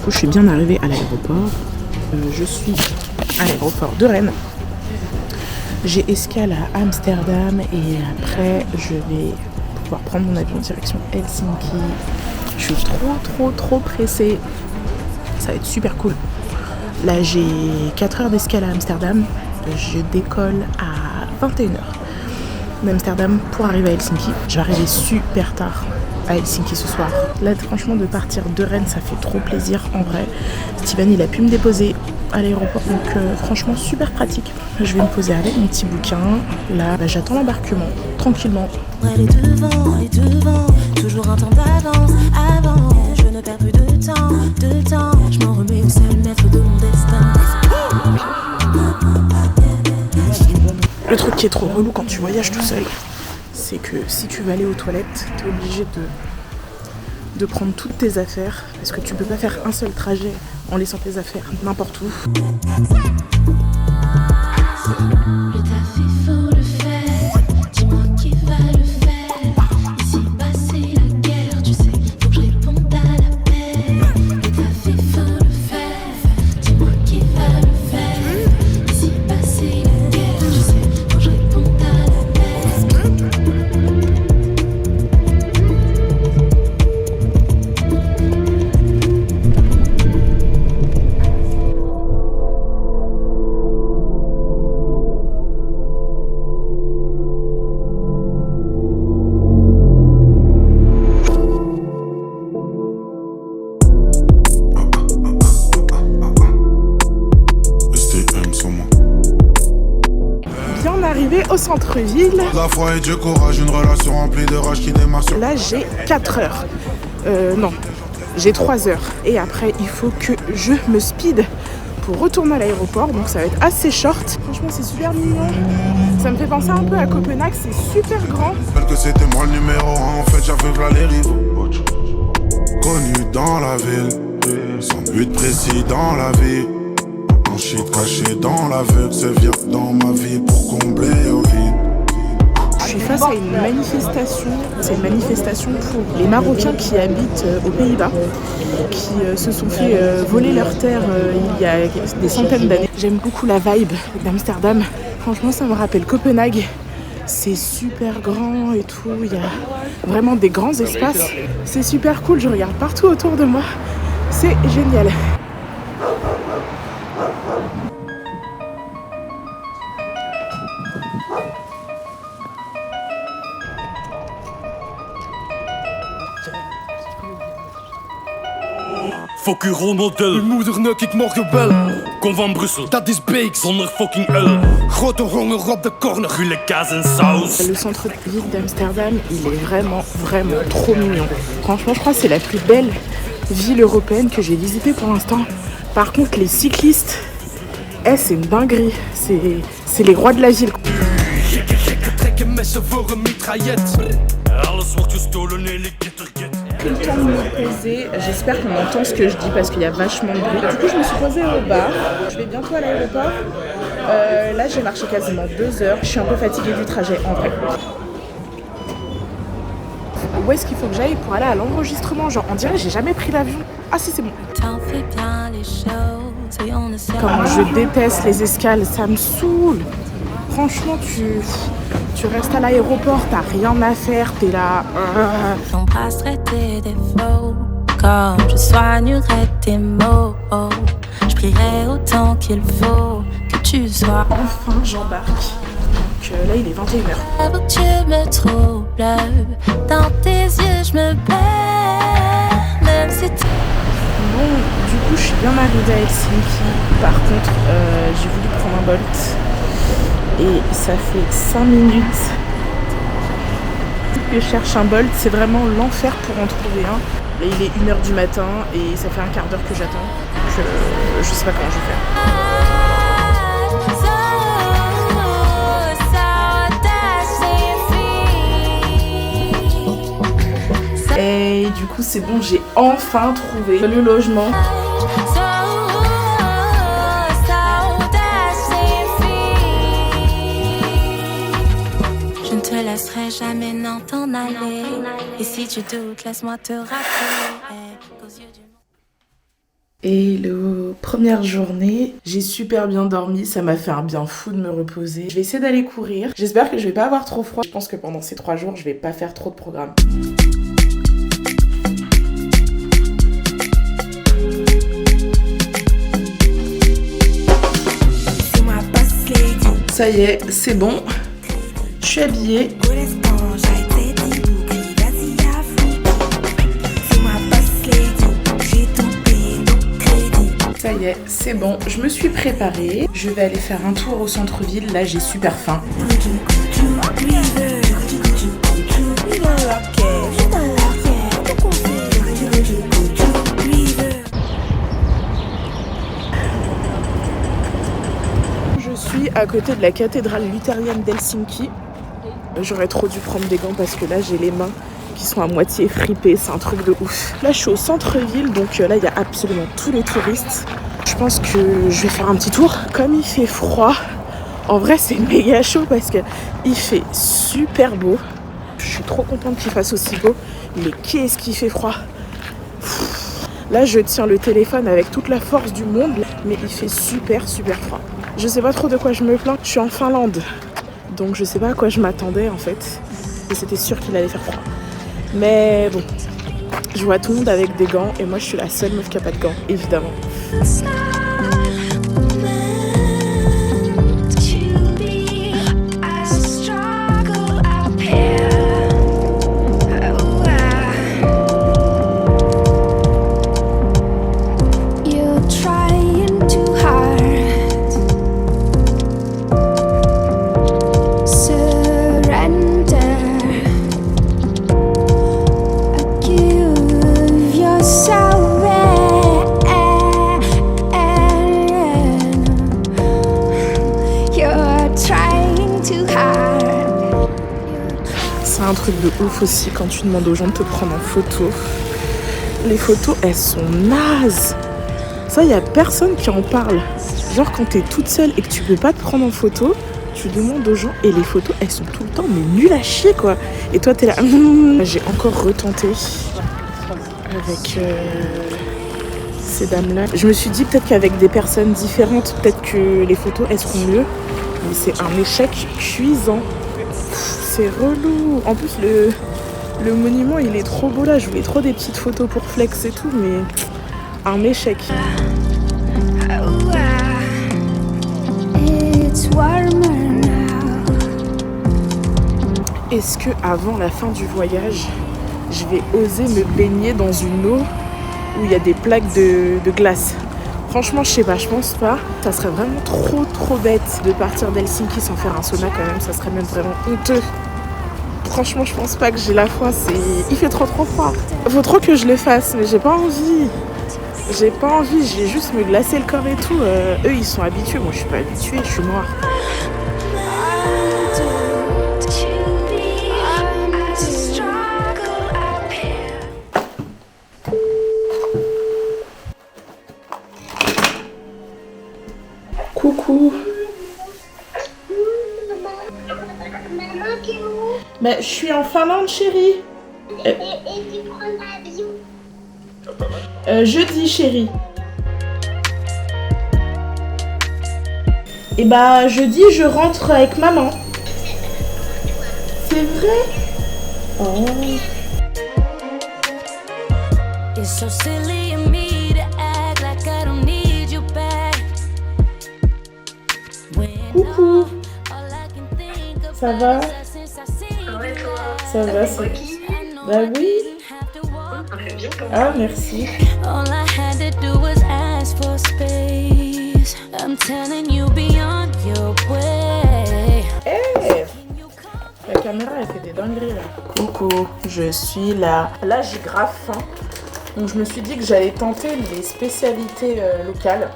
coup, je suis bien arrivée à l'aéroport. Je suis à l'aéroport de Rennes. J'ai escale à Amsterdam et après, je vais pouvoir prendre mon avion direction Helsinki. Je suis trop pressée. Ça va être super cool. Là, j'ai 4 heures d'escale à Amsterdam. Je décolle à 21h d'Amsterdam pour arriver à Helsinki. Je vais arriver super tard à Helsinki ce soir. Là, franchement, de partir de Rennes, ça fait trop plaisir en vrai. Steven, il a pu me déposer à l'aéroport, donc franchement, super pratique. Je vais me poser avec mon petit bouquin. Là, j'attends l'embarquement, tranquillement. Elle est devant, toujours un temps d'avance, avant. Je ne perds plus de temps, je m'en remets au seul maître de mon destin. Le truc qui est trop relou quand tu voyages tout seul, c'est que si tu veux aller aux toilettes, t'es obligé de prendre toutes tes affaires, parce que tu peux pas faire un seul trajet en laissant tes affaires n'importe où. Arrivé au centre-ville. La foi et du courage, une relation remplie de rage qui démarre sur... Là, j'ai 4 heures. Non, j'ai 3 heures. Et après, il faut que je me speed pour retourner à l'aéroport. Donc, ça va être assez short. Franchement, c'est super mignon. Ça me fait penser un peu à Copenhague. C'est super grand. Que c'était moi le numéro 1. En fait, j'aveugle à les rivaux. Connu dans la ville, sans but précis dans la vie. Un shit caché dans l'aveugle, se vient dans ma vie pour combler au vide. Je suis face à une manifestation. C'est une manifestation pour les Marocains qui habitent aux Pays-Bas, qui se sont fait voler leurs terres il y a des centaines d'années. J'aime beaucoup la vibe d'Amsterdam. Franchement, ça me rappelle Copenhague. C'est super grand et tout. Il y a vraiment des grands espaces. C'est super cool. Je regarde partout autour de moi. C'est génial. Fuck uw rolmodel. Uw moeder neuk ik morgen wel. Kom van Brussel, dat is Beeks zonder fucking L. Grote honger op de corner. Gulle kaas en saus. Le centre-ville d'Amsterdam, il est vraiment trop mignon. Franchement, je crois que c'est la plus belle ville européenne que j'ai visitée pour l'instant. Par contre, les cyclistes, c'est une dinguerie. C'est les rois de la ville. Trekken messen voor een mitraillet. Alles wordt gestolen en ik get er get. Pris le temps de me poser, j'espère qu'on entend ce que je dis parce qu'il y a vachement de bruit. Du coup, je me suis posée au bar. Je vais bientôt à l'aéroport. Là, j'ai marché quasiment 2 heures. Je suis un peu fatiguée du trajet en vrai. Où est-ce qu'il faut que j'aille pour aller à l'enregistrement? Genre, on dirait que j'ai jamais pris l'avion. Ah si, c'est bon. Comment je déteste les escales, ça me saoule. Franchement, tu restes à l'aéroport, t'as rien à faire, t'es là. J'embrasserai tes défauts comme je soignerai tes mots. Je prierai autant qu'il faut que tu sois. Enfin, j'embarque. Donc là, il est 21h. Tu me troubles, dans tes yeux je me perds, même si tu... Bon, du coup, je suis bien arrivée à Helsinki. Par contre, j'ai voulu prendre un Bolt. Et ça fait 5 minutes que je cherche un Bolt. C'est vraiment l'enfer pour en trouver un. Là, il est 1h du matin et ça fait un quart d'heure que j'attends. Donc, je sais pas comment je vais faire. Et du coup, c'est bon, j'ai enfin trouvé le logement. Je ne te laisserai jamais n'en t'en aller. Et si tu doutes, laisse-moi te rappeler. Hello, première journée, j'ai super bien dormi, ça m'a fait un bien fou de me reposer. Je vais essayer d'aller courir, j'espère que je vais pas avoir trop froid. Je pense que pendant ces 3 jours, je vais pas faire trop de programme. Ça y est, c'est bon, je suis habillée. Ça y est, c'est bon, je me suis préparée. Je vais aller faire un tour au centre-ville, là j'ai super faim. Je suis à côté de la cathédrale luthérienne d'Helsinki. J'aurais trop dû prendre des gants parce que là j'ai les mains qui sont à moitié fripées, c'est un truc de ouf. Là je suis au centre-ville, donc là il y a absolument tous les touristes. Je pense que je vais faire un petit tour. Comme il fait froid, en vrai c'est méga chaud parce que il fait super beau. Je suis trop contente qu'il fasse aussi beau, mais qu'est-ce qu'il fait froid. Là je tiens le téléphone avec toute la force du monde, mais il fait super froid. Je sais pas trop de quoi je me plains, je suis en Finlande, donc je sais pas à quoi je m'attendais en fait. Et c'était sûr qu'il allait faire froid. Mais bon, je vois tout le monde avec des gants et moi je suis la seule meuf qui a pas de gants, évidemment. C'est un truc de ouf aussi quand tu demandes aux gens de te prendre en photo. Les photos, elles sont nazes. Ça, il y a personne qui en parle. Genre quand t'es toute seule et que tu peux pas te prendre en photo, tu demandes aux gens et les photos, elles sont tout le temps mais nulles à chier quoi. Et toi, t'es là. J'ai encore retenté avec ces dames-là. Je me suis dit peut-être qu'avec des personnes différentes, peut-être que les photos, elles seront mieux. Mais c'est un échec cuisant. C'est relou. En plus, le monument, il est trop beau là. Je voulais trop des petites photos pour flex et tout, mais un échec. Est-ce que avant la fin du voyage, je vais oser me baigner dans une eau où il y a des plaques de glace? Franchement, je sais pas, je pense pas. Ça serait vraiment trop bête de partir d'Helsinki sans faire un sauna quand même. Ça serait même vraiment honteux. Franchement, je pense pas que j'ai la foi. Il fait trop froid. Faut trop que je le fasse, mais j'ai pas envie. J'ai pas envie, je vais juste me glacer le corps et tout. Eux, ils sont habitués. Moi, je suis pas habituée, je suis noire. Coucou. Maman, t'es où? Bah, je suis en Finlande, chérie. Et tu prends l'avion? Jeudi, chérie. Et bah, jeudi, je rentre avec maman. C'est vrai? Oh. It's so silly of me to act like I don't need you back. Coucou. Ça va? Ça va, c'est... Bah oui. Ah, merci. All I had to do was ask for space. I'm telling you beyond your way. Hey! La caméra, elle fait des dingueries là. Coucou, je suis là. Là, j'ai grave faim. Donc, je me suis dit que j'allais tenter les spécialités locales.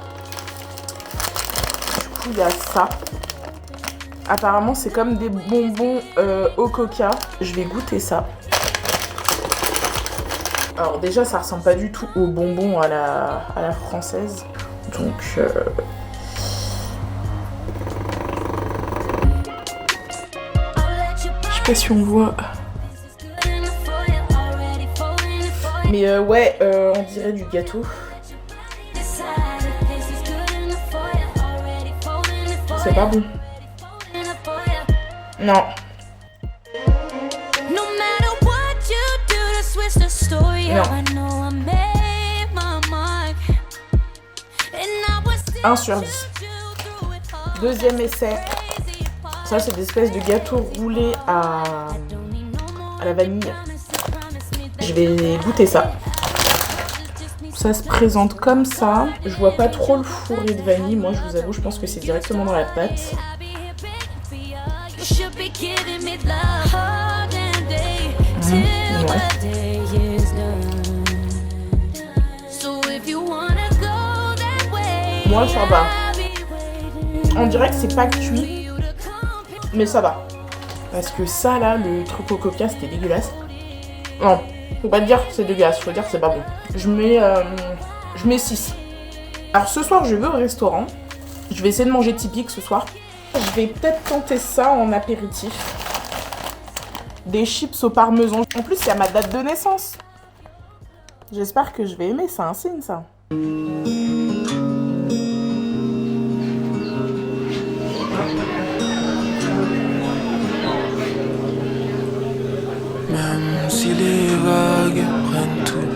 Du coup, il y a ça. Apparemment, c'est comme des bonbons au coca. Je vais goûter ça. Alors déjà, ça ressemble pas du tout aux bonbons à la française. Donc... je sais pas si on voit... Mais ouais, on dirait du gâteau. C'est pas bon. Non. Non. 1 sur 10. Deuxième essai. Ça, c'est des espèces de gâteaux roulés à la vanille. Je vais goûter ça. Ça se présente comme ça. Je vois pas trop le fourré de vanille. Moi, je vous avoue, je pense que c'est directement dans la pâte. Ouais. Moi, ça va. On dirait que c'est pas cuit, mais ça va. Parce que ça, là, le truc au coca, c'était dégueulasse. Non, faut pas dire que c'est dégueulasse, faut dire que c'est pas bon. Je mets 6. Alors ce soir, je vais au restaurant. Je vais essayer de manger typique ce soir. Je vais peut-être tenter ça en apéritif. Des chips au parmesan. En plus, il y a ma date de naissance. J'espère que je vais aimer, c'est un signe, ça. Même si les vagues prennent tout,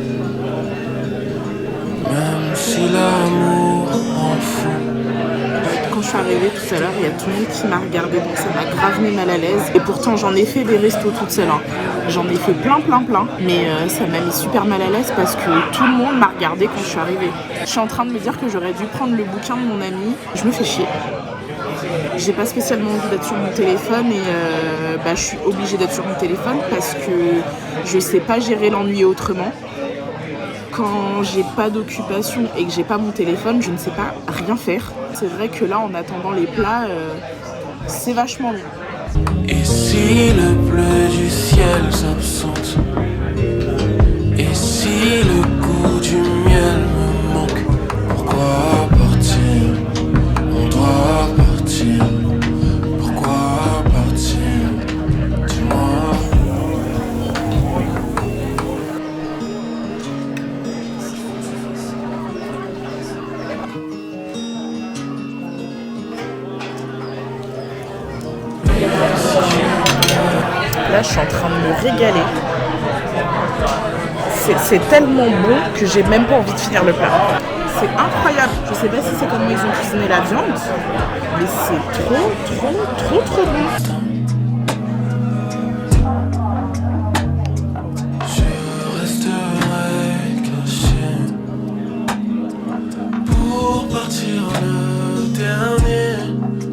même si l'amour en fout. Quand je suis arrivée tout à l'heure, il y a tout le monde qui m'a regardé, donc ça m'a grave mis mal à l'aise. Et pourtant, j'en ai fait des restos toute seule. Hein. J'en ai fait plein. Mais ça m'a mis super mal à l'aise parce que tout le monde m'a regardé quand je suis arrivée. Je suis en train de me dire que j'aurais dû prendre le bouquin de mon ami. Je me fais chier. J'ai pas spécialement envie d'être sur mon téléphone et je suis obligée d'être sur mon téléphone parce que je sais pas gérer l'ennui autrement. Quand j'ai pas d'occupation et que j'ai pas mon téléphone, je ne sais pas rien faire. C'est vrai que là, en attendant les plats, c'est vachement long. Et si le bleu du ciel s'absente, et si le goût du miel me manque, pourquoi partir? On doit partir. Pourquoi partir? Dis-moi. Là, je suis en train de me régaler. C'est tellement bon que j'ai même pas envie de finir le plat. C'est incroyable. Je sais pas si c'est comment ils ont cuisiné la viande, mais c'est trop bon. Je resterai caché pour partir le dernier.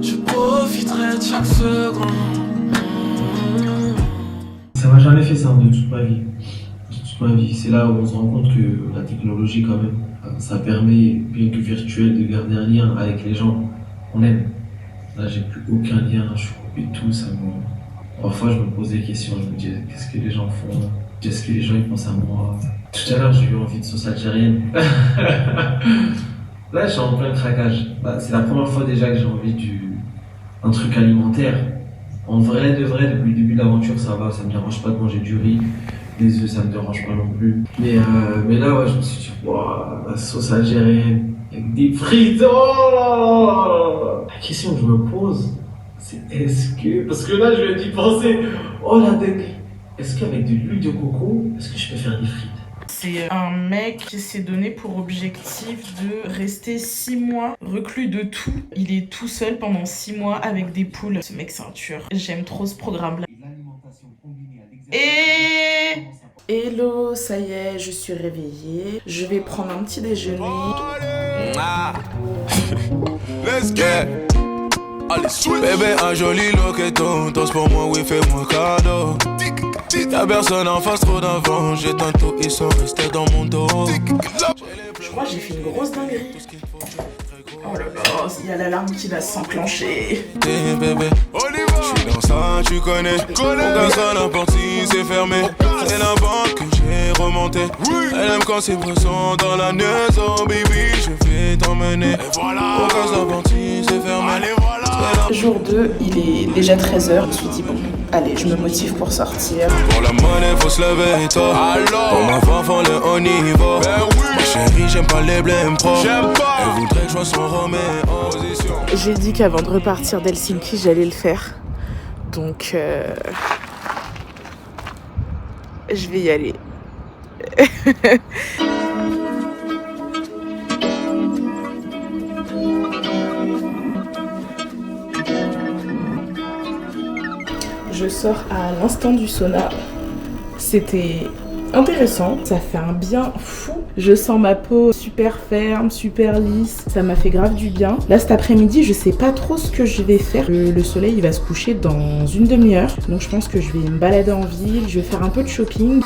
Je profiterai de chaque seconde. Ça m'a jamais fait ça de toute ma vie. C'est là où on se rend compte que la technologie, quand même, ça permet, bien que virtuel, de garder un lien avec les gens qu'on aime. Là, j'ai plus aucun lien, je suis coupé de tout. Parfois, je me pose des questions, je me dis qu'est-ce que les gens font? Est-ce que les gens ils pensent à moi? Tout à l'heure, j'ai eu envie de sauce algérienne. Là, je suis en plein craquage. C'est la première fois déjà que j'ai envie d'un truc alimentaire. En vrai, depuis le début de l'aventure, ça va, ça me dérange pas de manger du riz. Les œufs, ça me dérange pas non plus. Mais là, ouais, je me suis dit, waouh, la sauce algérienne avec des frites. Oh, la question que je me pose, c'est parce que là, je vais y penser, oh la dingue, est-ce qu'avec de l'huile de coco, est-ce que je peux faire des frites? C'est un mec qui s'est donné pour objectif de rester 6 mois reclus de tout. Il est tout seul pendant 6 mois avec des poules. Ce mec, c'est un tueur. J'aime trop ce programme-là. Et hello, ça y est, je suis réveillée. Je vais prendre un petit déjeuner. Let's get. Bébé, un joli loqueton. Danse pour moi, oui, fais-moi cadeau. Y'a personne en face, trop d'avant. J'ai tantôt, ils sont restés dans mon dos. Je crois que j'ai fait une grosse dinguerie. Oh là là, il y a l'alarme qui va s'enclencher. Bébé, je suis dans ça, tu connais. Mon gars sonne n'importe si c'est fermé. C'est la banque que j'ai remonté. Elle aime quand c'est pressant dans la maison, baby. Je vais t'emmener. Mon gars n'importe si c'est fermé. Jour 2, il est déjà 13h. Je me suis dit, bon, allez, je me motive pour sortir. Pour la monnaie, faut se lever tôt. Pour moi, fanfan, le haut niveau. Ma chérie, j'aime pas les blèmes pro. Et voudrais que je sois son Roméo. J'ai dit qu'avant de repartir d'Helsinki, j'allais le faire. Donc, je vais y aller. Je sors à l'instant du sauna. C'était intéressant, ça fait un bien fou. Je sens ma peau super ferme, super lisse. Ça m'a fait grave du bien. Là cet après-midi, je sais pas trop ce que je vais faire. Le soleil il va se coucher dans une demi-heure. Donc je pense que je vais me balader en ville. Je vais faire un peu de shopping.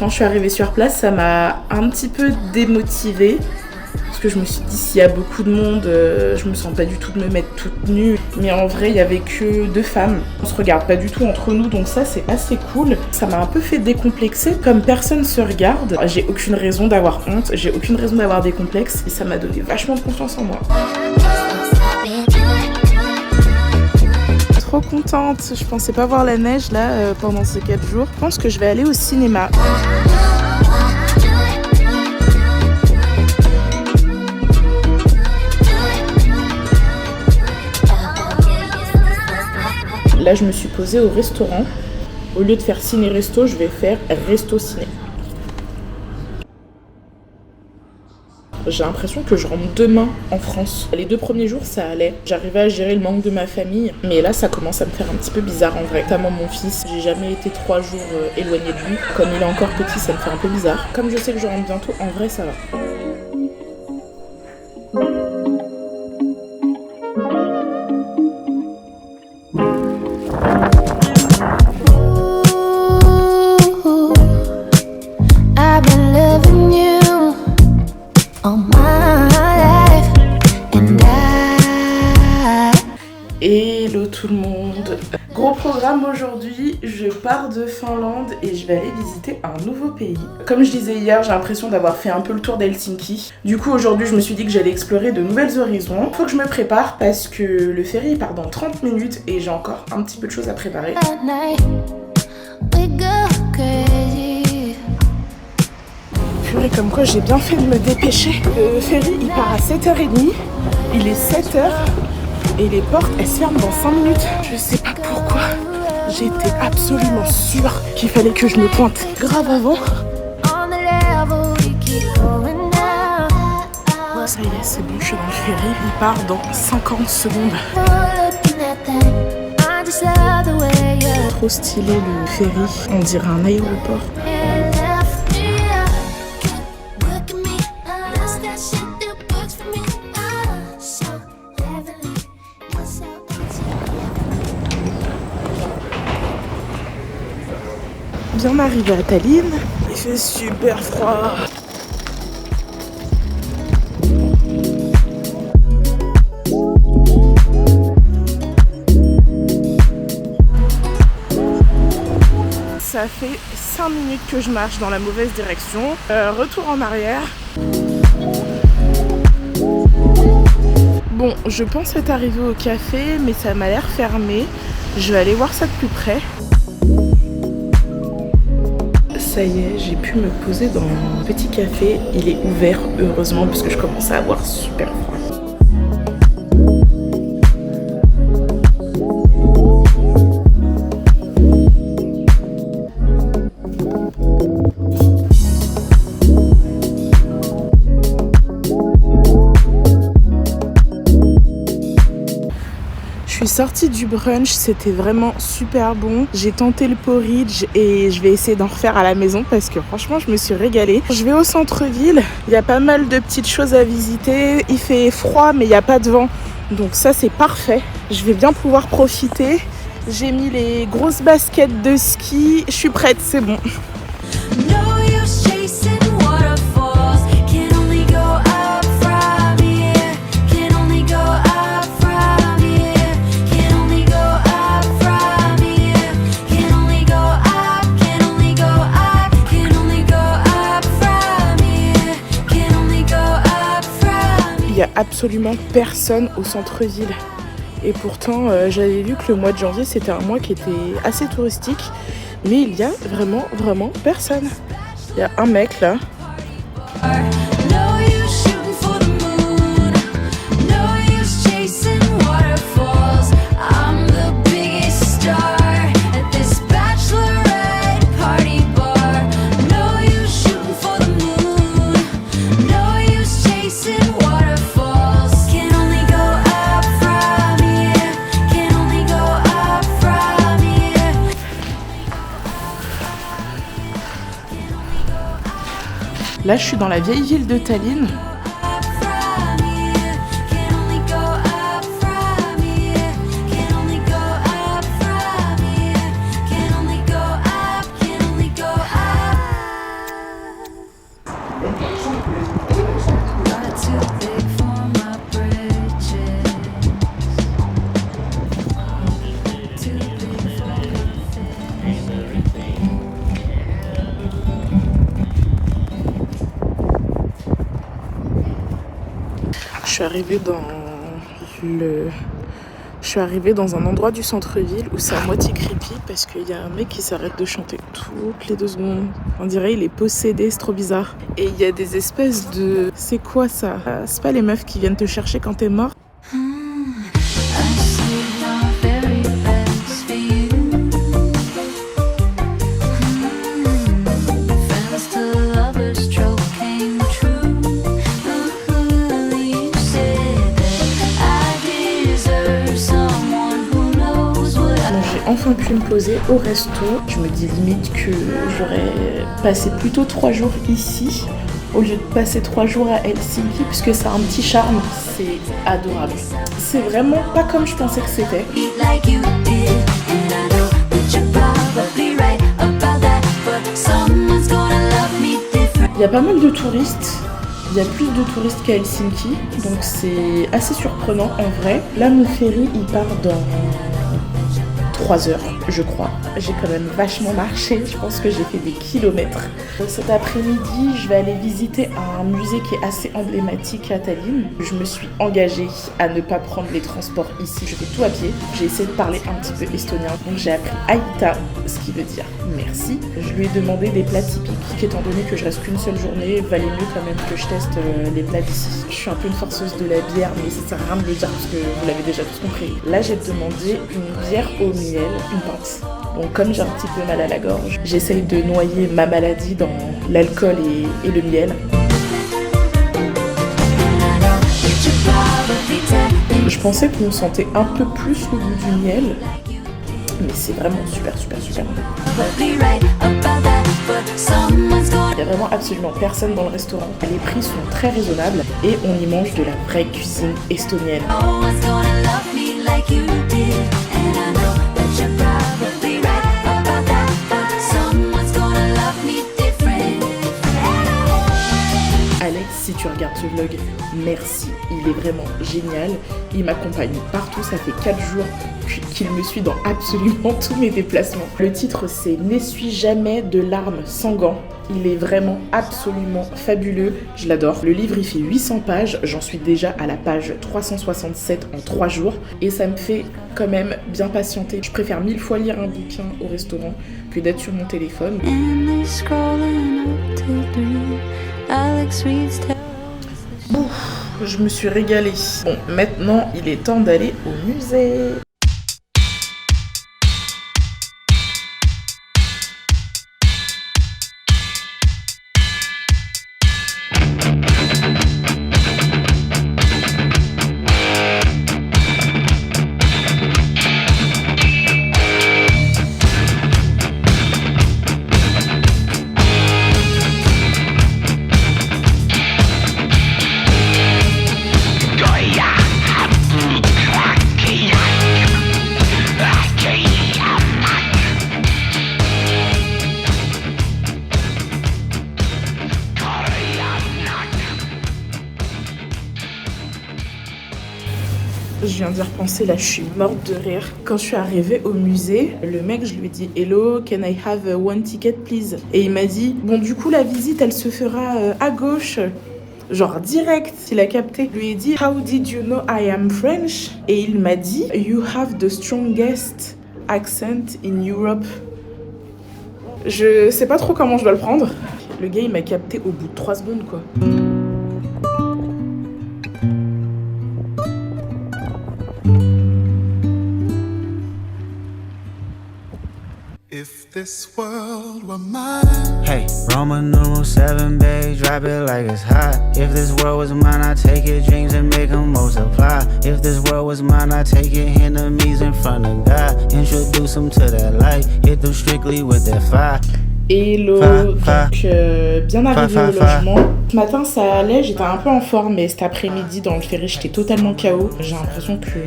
Quand je suis arrivée sur place, ça m'a un petit peu démotivée. Parce que je me suis dit, s'il y a beaucoup de monde, je me sens pas du tout de me mettre toute nue. Mais en vrai, il y avait que 2 femmes. On se regarde pas du tout entre nous, donc ça, c'est assez cool. Ça m'a un peu fait décomplexer. Comme personne se regarde, j'ai aucune raison d'avoir honte, j'ai aucune raison d'avoir des complexes. Et ça m'a donné vachement de confiance en moi. Trop contente. Je pensais pas voir la neige là pendant ces 4 jours. Je pense que je vais aller au cinéma. Là, je me suis posée au restaurant. Au lieu de faire ciné-resto, je vais faire resto-ciné. J'ai l'impression que je rentre demain en France. Les 2 premiers jours, ça allait. J'arrivais à gérer le manque de ma famille. Mais là, ça commence à me faire un petit peu bizarre en vrai. Notamment mon fils. J'ai jamais été 3 jours éloignée de lui. Comme il est encore petit, ça me fait un peu bizarre. Comme je sais que je rentre bientôt, en vrai, ça va. Hello tout le monde. Gros programme aujourd'hui, je pars de Finlande et je vais aller visiter un nouveau pays. Comme je disais hier, j'ai l'impression d'avoir fait un peu le tour d'Helsinki. Du coup aujourd'hui je me suis dit que j'allais explorer de nouvelles horizons. Faut que je me prépare parce que le ferry part dans 30 minutes et j'ai encore un petit peu de choses à préparer. Purée, comme quoi j'ai bien fait de me dépêcher. Le ferry il part à 7h30, il est 7h. Et les portes, elles se ferment dans 5 minutes. Je sais pas pourquoi. J'étais absolument sûre qu'il fallait que je me pointe grave avant. Ça y est, c'est bon, je suis dans le ferry. Il part dans 50 secondes. Trop stylé le ferry. On dirait un aéroport. Bien arrivé à Tallinn, il fait super froid. Ça fait 5 minutes que je marche dans la mauvaise direction. Retour en arrière. Bon, je pense être arrivée au café, mais ça m'a l'air fermé. Je vais aller voir ça de plus près. Ça y est, j'ai pu me poser dans un petit café. Il est ouvert, heureusement, parce que je commence à avoir super froid. Je suis sortie du brunch, c'était vraiment super bon. J'ai tenté le porridge et je vais essayer d'en refaire à la maison parce que franchement je me suis régalée. Je vais au centre-ville, il y a pas mal de petites choses à visiter. Il fait froid mais il n'y a pas de vent, donc ça c'est parfait. Je vais bien pouvoir profiter. J'ai mis les grosses baskets de ski, je suis prête, c'est bon. Il n'y a absolument personne au centre-ville. Et pourtant, j'avais vu que le mois de janvier, c'était un mois qui était assez touristique. Mais il y a vraiment personne. Il y a un mec là. Là, je suis dans la vieille ville de Tallinn. Je suis arrivée dans un endroit du centre-ville où c'est à moitié creepy parce qu'il y a un mec qui s'arrête de chanter toutes les 2 secondes. On dirait il est possédé, c'est trop bizarre. Et il y a des espèces de... C'est quoi ça? C'est pas les meufs qui viennent te chercher quand t'es mort? Enfin pu me poser au resto. Je me dis limite que j'aurais passé plutôt 3 jours ici au lieu de passer 3 jours à Helsinki puisque ça a un petit charme, c'est adorable. C'est vraiment pas comme je pensais que c'était. Il y a pas mal de touristes. Il y a plus de touristes qu'à Helsinki, donc c'est assez surprenant en vrai. Là mon ferry il part dans 3 heures, je crois. J'ai quand même vachement marché, je pense que j'ai fait des kilomètres. Cet après-midi, je vais aller visiter un musée qui est assez emblématique à Tallinn. Je me suis engagée à ne pas prendre les transports ici, je fais tout à pied. J'ai essayé de parler un petit peu estonien, donc j'ai appris Aita, ce qui veut dire merci. Je lui ai demandé des plats typiques, étant donné que je reste qu'une seule journée, valait mieux quand même que je teste les plats d'ici. Je suis un peu une forceuse de la bière, mais ça sert à rien de le dire parce que vous l'avez déjà tous compris. Là, j'ai demandé une bière au miel, une pinte. Donc comme j'ai un petit peu mal à la gorge, j'essaye de noyer ma maladie dans l'alcool et le miel. Je pensais qu'on sentait un peu plus le goût du miel, mais c'est vraiment super super super bon. Il n'y a vraiment absolument personne dans le restaurant. Les prix sont très raisonnables et on y mange de la vraie cuisine estonienne. Alex, si tu regardes ce vlog, merci, il est vraiment génial. Il m'accompagne partout, ça fait 4 jours qu'il me suit dans absolument tous mes déplacements. Le titre c'est « N'essuie jamais de larmes sans gants ». Il est vraiment absolument fabuleux, je l'adore. Le livre il fait 800 pages, j'en suis déjà à la page 367 en 3 jours et ça me fait quand même bien patienter. Je préfère 1000 fois lire un bouquin au restaurant que d'être sur mon téléphone. Ouf, je me suis régalée. Bon, maintenant il est temps d'aller au musée. Je viens d'y repenser, là je suis morte de rire. Quand je suis arrivée au musée, le mec je lui ai dit « Hello, can I have one ticket please ?» Et il m'a dit « Bon du coup la visite elle se fera à gauche ». Genre direct, il a capté. Je lui ai dit « How did you know I am French ?» Et il m'a dit « You have the strongest accent in Europe ». Je sais pas trop comment je dois le prendre. Le gars il m'a capté au bout de 3 secondes quoi. If this world were mine. Hey, Roman numeral 7, babe, drop it like it's hot. If this world was mine, I'd take your dreams and make them multiply. If this world was mine, I'd take your enemies in front of God. Introduce them to that light, hit them strictly with that fire. Hello, donc bien arrivé au logement. Ce matin ça allait, j'étais un peu en forme, mais cet après-midi dans le ferry j'étais totalement KO. J'ai l'impression que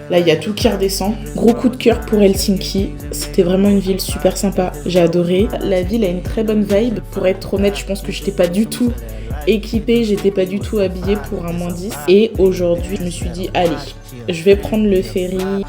là il y a tout qui redescend. Gros coup de cœur pour Helsinki, c'était vraiment une ville super sympa, j'ai adoré. La ville a une très bonne vibe, pour être honnête je pense que j'étais pas du tout équipée, j'étais pas du tout habillée pour un -10. Et aujourd'hui je me suis dit allez, je vais prendre le ferry.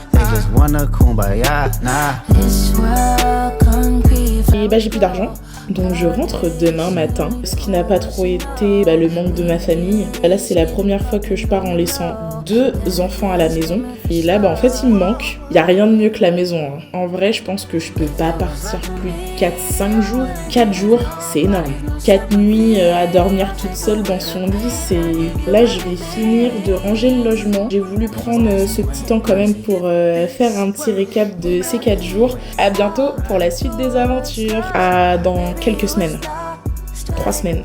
Et bah j'ai plus d'argent, donc je rentre demain matin. Ce qui n'a pas trop été le manque de ma famille. Là c'est la première fois que je pars en laissant 2 enfants à la maison. Et là en fait il me manque. Il n'y a rien de mieux que la maison. Hein. En vrai je pense que je peux pas partir plus de 4-5 jours. 4 jours c'est énorme. 4 nuits à dormir toute seule dans son lit, c'est... Là je vais finir de ranger le logement. J'ai voulu prendre ce petit temps quand même pour faire un petit récap de ces 4 jours. À bientôt pour la suite des aventures. À dans quelques semaines. 3 semaines.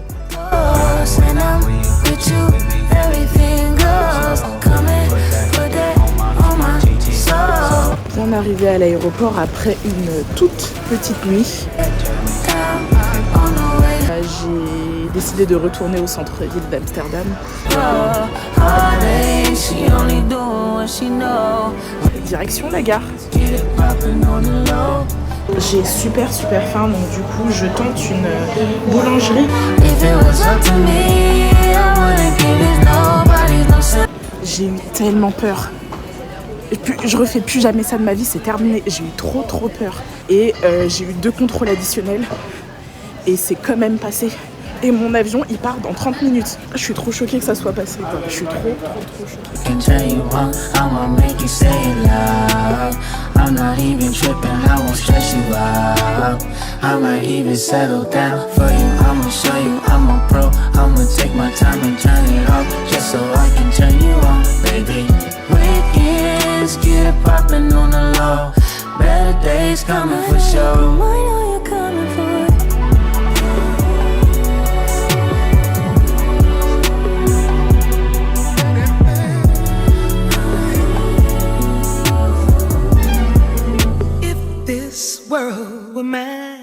Bien arrivé à l'aéroport après une toute petite nuit. J'ai décidé de retourner au centre-ville d'Amsterdam. Direction la gare. J'ai super faim, donc du coup je tente une boulangerie. J'ai eu tellement peur. Et puis, je refais plus jamais ça de ma vie, c'est terminé. J'ai eu trop peur. Et j'ai eu 2 contrôles additionnels. Et c'est quand même passé. Et mon avion, il part dans 30 minutes. Je suis trop choquée que ça soit passé, quoi. Je suis trop choquée. I'm not even tripping, I won't stress you out. I might even settle down for you. I'ma show you I'm a pro. I'ma take my time and turn it off just so I can turn you on, baby. Weekends get it poppin' on the low. Better days coming for sure. I know you're coming for it. World were mine.